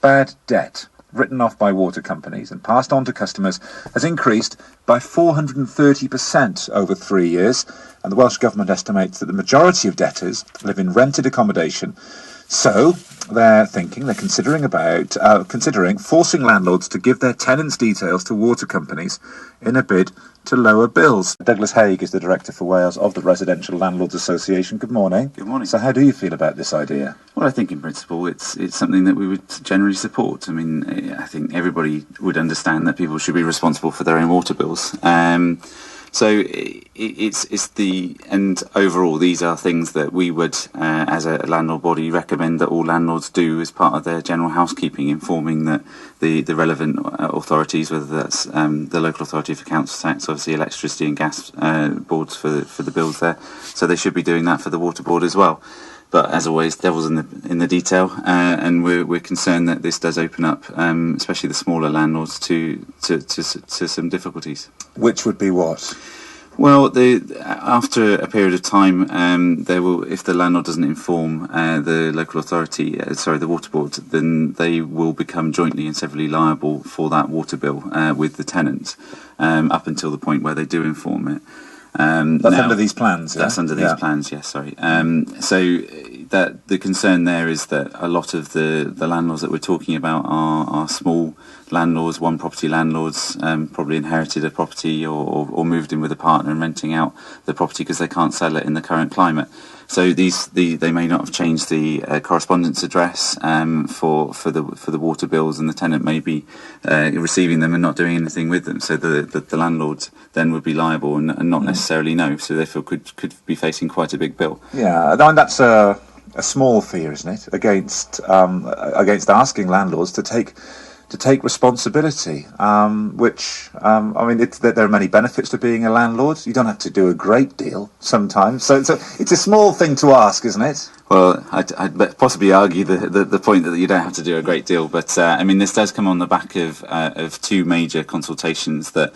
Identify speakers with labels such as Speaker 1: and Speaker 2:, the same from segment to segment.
Speaker 1: bad debt written off by water companies and passed on to customers has increased by 430% over 3 years, and the Welsh Government estimates that the majority of debtors live in rented accommodation. So they're considering forcing landlords to give their tenants' details to water companies in a bid to lower bills. Douglas Haig is the Director for Wales of the Residential Landlords Association. Good morning.
Speaker 2: Good morning.
Speaker 1: So how do you feel about this idea?
Speaker 2: Well, I think in principle it's something that we would generally support. I mean, I think everybody would understand that people should be responsible for their own water bills. And overall these are things that we would, as a landlord body, recommend that all landlords do as part of their general housekeeping, informing that the relevant authorities, whether that's the local authority for council tax, obviously electricity and gas boards for the bills there. So they should be doing that for the water board as well. But as always, devil's in the detail, and we're concerned that this does open up, especially the smaller landlords, to some difficulties.
Speaker 1: Which would be what?
Speaker 2: Well, after a period of time, if the landlord doesn't inform the local authority, the water board, then they will become jointly and severally liable for that water bill with the tenant, up until the point where they do inform it.
Speaker 1: That's under these plans, yeah?
Speaker 2: That's under these plans, yes, sorry. So that the concern there is that a lot of the landlords that we're talking about are small landlords, one-property landlords, probably inherited a property or moved in with a partner and renting out the property because they can't sell it in the current climate. So they may not have changed the correspondence address for the water bills, and the tenant may be receiving them and not doing anything with them. So the landlord then would be liable and not necessarily know. So therefore could be facing quite a big bill.
Speaker 1: Yeah, and that's a small fear, isn't it, against asking landlords to take responsibility, which, I mean, there are many benefits to being a landlord. You don't have to do a great deal sometimes. So it's a small thing to ask, isn't it?
Speaker 2: Well, I'd possibly argue the point that you don't have to do a great deal, but I mean, this does come on the back of two major consultations that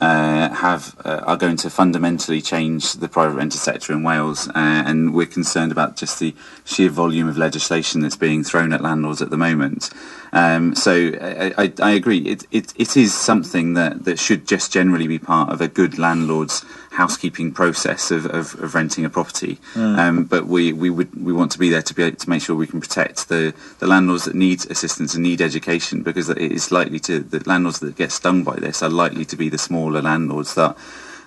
Speaker 2: are going to fundamentally change the private rented sector in Wales, and we're concerned about just the sheer volume of legislation that's being thrown at landlords at the moment. So I agree. It is something that should just generally be part of a good landlord's housekeeping process of renting a property. But we want to be there to make sure we can protect the landlords that need assistance and need education, because the landlords that get stung by this are likely to be the smaller landlords that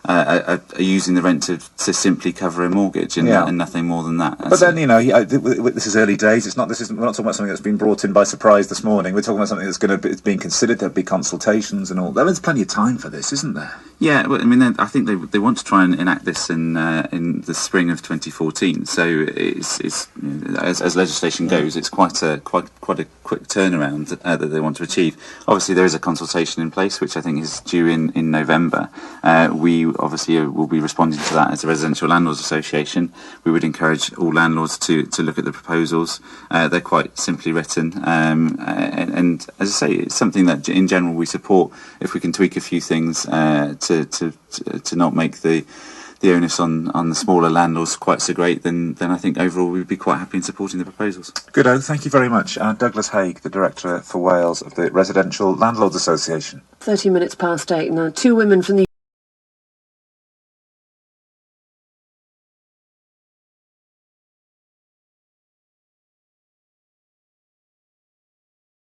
Speaker 2: are using the rent to simply cover a mortgage and nothing more than that.
Speaker 1: But then, this is early days. We're not talking about something that's been brought in by surprise this morning. We're talking about something it's being considered. There'll be consultations and all. There's plenty of time for this, isn't there?
Speaker 2: Yeah, well, I mean, I think they want to try and enact this in the spring of 2014. So it's as legislation goes, it's quite a quick turnaround that they want to achieve. Obviously, there is a consultation in place, which I think is due in November. We obviously will be responding to that as a Residential Landlords Association. We would encourage all landlords to look at the proposals. They're quite simply written, and as I say, it's something that in general we support. If we can tweak a few things to not make the onus on the smaller landlords quite so great, then I think overall we'd be quite happy in supporting the proposals.
Speaker 1: Good. Thank you very much. Douglas Haig, the Director for Wales of the Residential Landlords Association.
Speaker 3: 30 minutes past 8 now. Two women from the